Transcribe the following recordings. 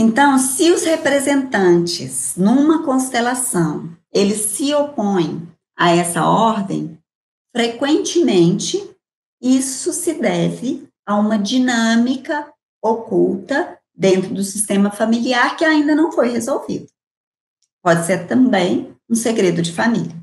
Então, se os representantes numa constelação, eles se opõem a essa ordem, frequentemente isso se deve a uma dinâmica oculta dentro do sistema familiar que ainda não foi resolvido. Pode ser também um segredo de família.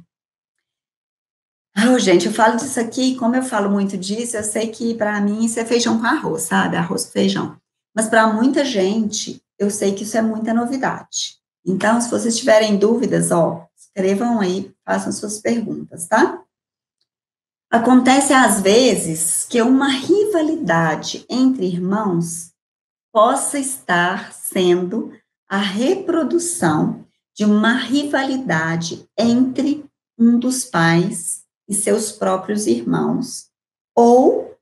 Gente, eu falo disso aqui, como eu falo muito disso, eu sei que para mim isso é feijão com arroz, sabe? Arroz com feijão. Mas para muita gente, eu sei que isso é muita novidade. Então, se vocês tiverem dúvidas, escrevam aí, façam suas perguntas, tá? Acontece às vezes que uma rivalidade entre irmãos possa estar sendo a reprodução de uma rivalidade entre um dos pais e seus próprios irmãos, ou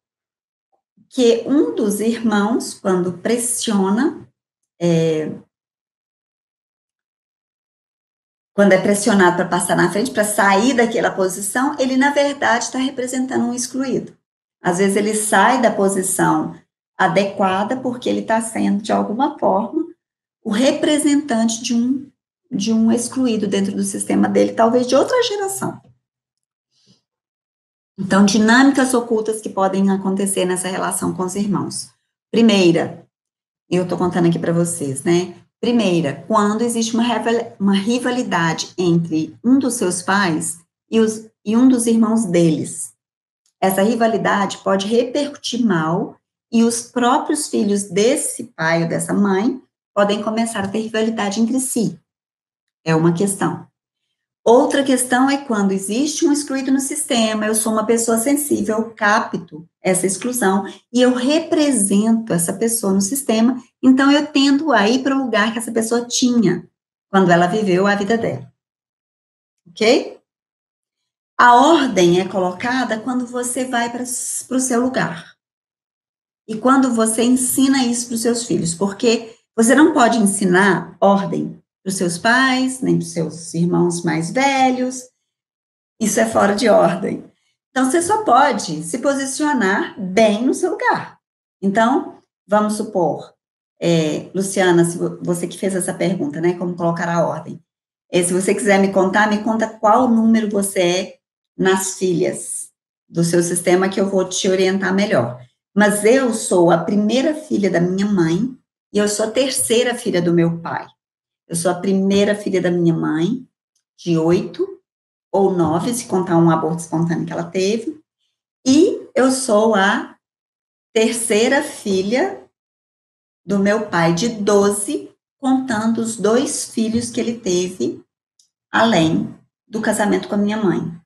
que um dos irmãos, quando pressiona, quando é pressionado para passar na frente, para sair daquela posição, ele, na verdade, está representando um excluído. Às vezes, ele sai da posição adequada porque ele está sendo, de alguma forma, o representante de um excluído dentro do sistema dele, talvez de outra geração. Então, dinâmicas ocultas que podem acontecer nessa relação com os irmãos. Primeira, eu estou contando aqui para vocês, né? Primeira, quando existe uma rivalidade entre um dos seus pais e um dos irmãos deles. Essa rivalidade pode repercutir mal e os próprios filhos desse pai ou dessa mãe podem começar a ter rivalidade entre si. É uma questão. Outra questão é quando existe um excluído no sistema, eu sou uma pessoa sensível, eu capto essa exclusão e eu represento essa pessoa no sistema, então eu tendo a ir para o lugar que essa pessoa tinha quando ela viveu a vida dela. Ok? A ordem é colocada quando você vai para o seu lugar. E quando você ensina isso para os seus filhos, porque você não pode ensinar ordem para os seus pais, nem para os seus irmãos mais velhos. Isso é fora de ordem. Então, você só pode se posicionar bem no seu lugar. Então, vamos supor, Luciana, se você que fez essa pergunta, né, como colocar a ordem. Se você quiser me conta qual número você é nas filhas do seu sistema, que eu vou te orientar melhor. Mas eu sou a primeira filha da minha mãe e eu sou a terceira filha do meu pai. Eu sou a primeira filha da minha mãe, de 8 ou 9, se contar um aborto espontâneo que ela teve. E eu sou a terceira filha do meu pai, de 12, contando os 2 filhos que ele teve, além do casamento com a minha mãe.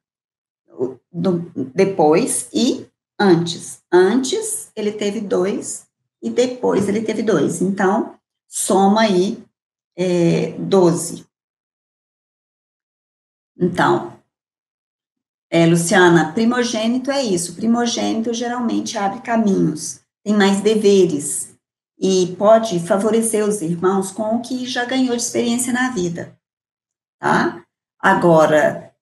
Depois e antes. Antes ele teve 2 e depois ele teve 2. Então, soma aí 12. Então, Luciana, primogênito é isso. Primogênito geralmente abre caminhos, tem mais deveres e pode favorecer os irmãos com o que já ganhou de experiência na vida, tá? Agora,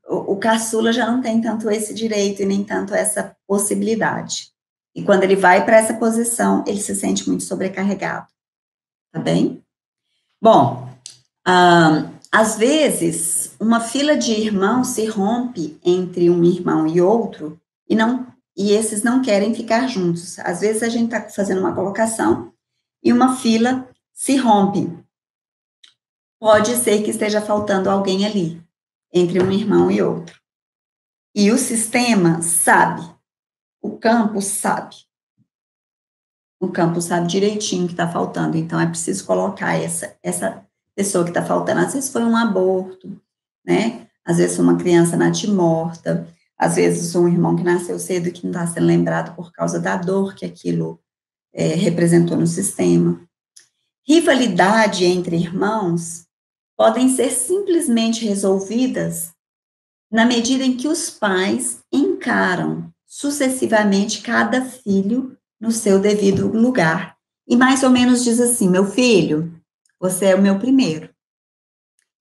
o caçula já não tem tanto esse direito e nem tanto essa possibilidade. E quando ele vai para essa posição, ele se sente muito sobrecarregado, tá bem? Bom, às vezes, uma fila de irmãos se rompe entre um irmão e outro e esses não querem ficar juntos. Às vezes, a gente está fazendo uma colocação e uma fila se rompe. Pode ser que esteja faltando alguém ali, entre um irmão e outro. E o sistema sabe, o campo sabe. O campo sabe direitinho o que está faltando, então é preciso colocar essa pessoa que está faltando. Às vezes foi um aborto, né? Às vezes uma criança natimorta, às vezes um irmão que nasceu cedo e que não está sendo lembrado por causa da dor que aquilo representou no sistema. Rivalidade entre irmãos podem ser simplesmente resolvidas na medida em que os pais encaram sucessivamente cada filho no seu devido lugar. E mais ou menos diz assim: meu filho, você é o meu primeiro.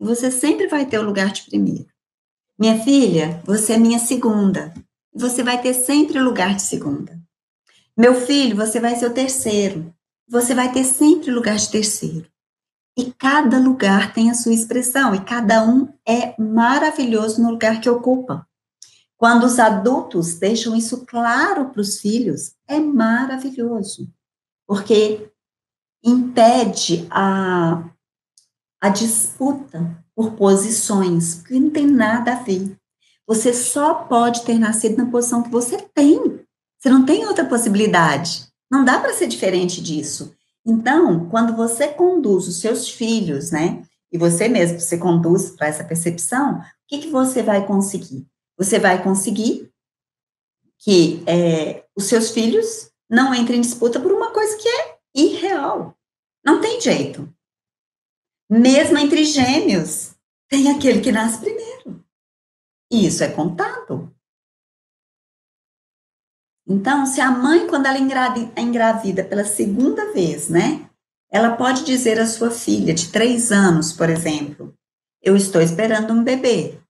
E você sempre vai ter o lugar de primeiro. Minha filha, você é minha segunda. E você vai ter sempre o lugar de segunda. Meu filho, você vai ser o terceiro. você vai ter sempre lugar de terceiro. E cada lugar tem a sua expressão, e cada um é maravilhoso no lugar que ocupa. Quando os adultos deixam isso claro para os filhos, é maravilhoso, porque impede a disputa por posições, que não tem nada a ver. Você só pode ter nascido na posição que você tem. Você não tem outra possibilidade. Não dá para ser diferente disso. Então, quando você conduz os seus filhos, né, e você mesmo se conduz para essa percepção, o que você vai conseguir? Você vai conseguir que os seus filhos não entrem em disputa por uma coisa que é irreal. Não tem jeito. Mesmo entre gêmeos, tem aquele que nasce primeiro. E isso é contado. Então, se a mãe, quando ela engravida pela segunda vez, né, ela pode dizer à sua filha de 3 anos, por exemplo, eu estou esperando um bebê.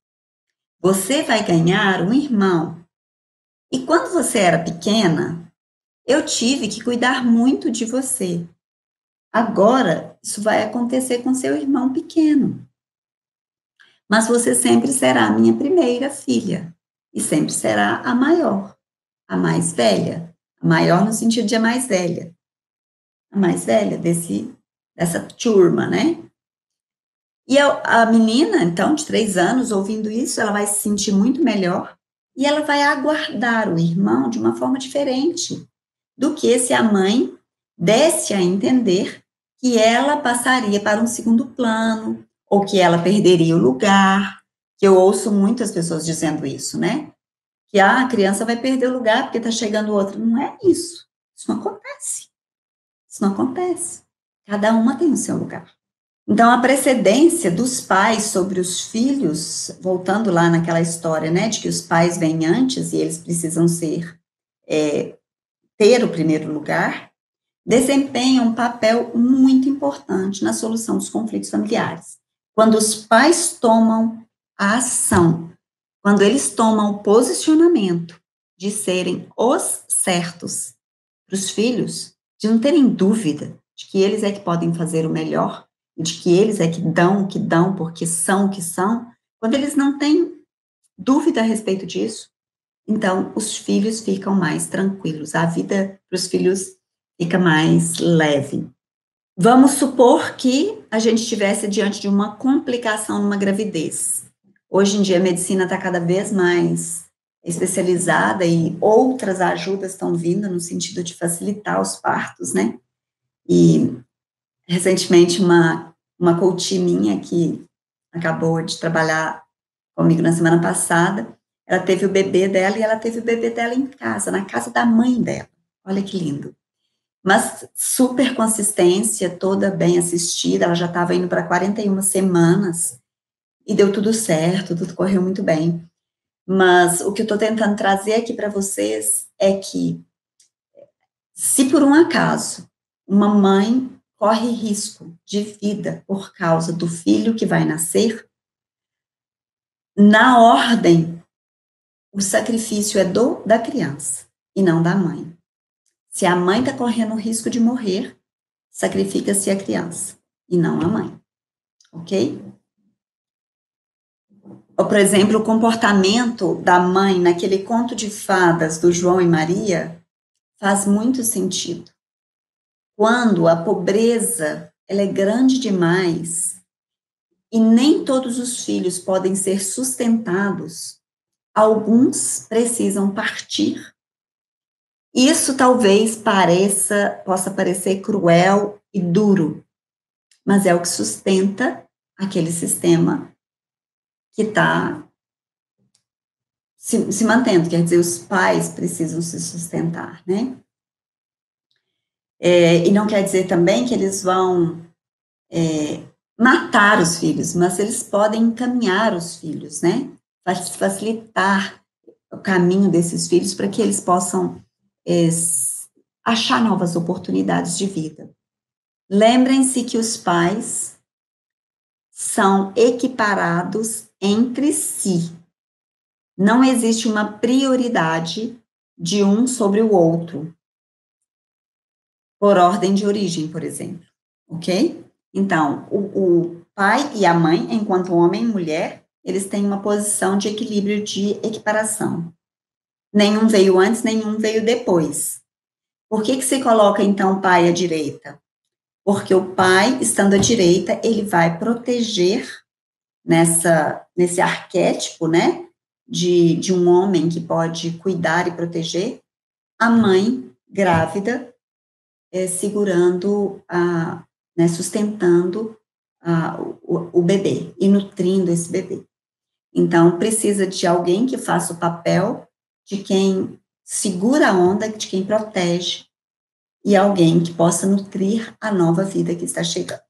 Você vai ganhar um irmão. E quando você era pequena, eu tive que cuidar muito de você. Agora, isso vai acontecer com seu irmão pequeno. Mas você sempre será a minha primeira filha. E sempre será a maior, a mais velha. A maior no sentido de a mais velha. A mais velha dessa turma, né? E a menina, então, de 3 anos, ouvindo isso, ela vai se sentir muito melhor e ela vai aguardar o irmão de uma forma diferente do que se a mãe desse a entender que ela passaria para um segundo plano ou que ela perderia o lugar, que eu ouço muitas pessoas dizendo isso, né? Que a criança vai perder o lugar porque está chegando outra. Não é isso. Isso não acontece. Isso não acontece. Cada uma tem o seu lugar. Então, a precedência dos pais sobre os filhos, voltando lá naquela história, né, de que os pais vêm antes e eles precisam ter o primeiro lugar, desempenha um papel muito importante na solução dos conflitos familiares. Quando os pais tomam a ação, quando eles tomam o posicionamento de serem os certos para os filhos, de não terem dúvida de que eles é que podem fazer o melhor, de que eles é que dão o que dão, porque são o que são, quando eles não têm dúvida a respeito disso, então os filhos ficam mais tranquilos, a vida para os filhos fica mais leve. Vamos supor que a gente estivesse diante de uma complicação numa gravidez. Hoje em dia a medicina está cada vez mais especializada e outras ajudas estão vindo no sentido de facilitar os partos, né? E recentemente uma coach minha que acabou de trabalhar comigo na semana passada, ela teve o bebê dela e ela teve o bebê dela em casa, na casa da mãe dela. Olha que lindo. Mas super consistência, toda bem assistida, ela já estava indo para 41 semanas e deu tudo certo, tudo correu muito bem. Mas o que eu estou tentando trazer aqui para vocês é que, se por um acaso uma mãe corre risco de vida por causa do filho que vai nascer, na ordem, o sacrifício é da criança e não da mãe. Se a mãe está correndo o risco de morrer, sacrifica-se a criança e não a mãe, ok? Ou, por exemplo, o comportamento da mãe naquele conto de fadas do João e Maria faz muito sentido. Quando a pobreza ela é grande demais e nem todos os filhos podem ser sustentados, alguns precisam partir. Isso talvez possa parecer cruel e duro, mas é o que sustenta aquele sistema que está se mantendo, quer dizer, os pais precisam se sustentar, né? E não quer dizer também que eles vão matar os filhos, mas eles podem encaminhar os filhos, né? Facilitar o caminho desses filhos para que eles possam achar novas oportunidades de vida. Lembrem-se que os pais são equiparados entre si. Não existe uma prioridade de um sobre o outro. por ordem de origem, por exemplo, ok? Então, o pai e a mãe, enquanto homem e mulher, eles têm uma posição de equilíbrio de equiparação. Nenhum veio antes, nenhum veio depois. Por que se coloca, então, o pai à direita? Porque o pai, estando à direita, ele vai proteger nesse arquétipo, né, de um homem que pode cuidar e proteger, a mãe grávida, segurando, sustentando o bebê e nutrindo esse bebê. Então, precisa de alguém que faça o papel de quem segura a onda, de quem protege, e alguém que possa nutrir a nova vida que está chegando.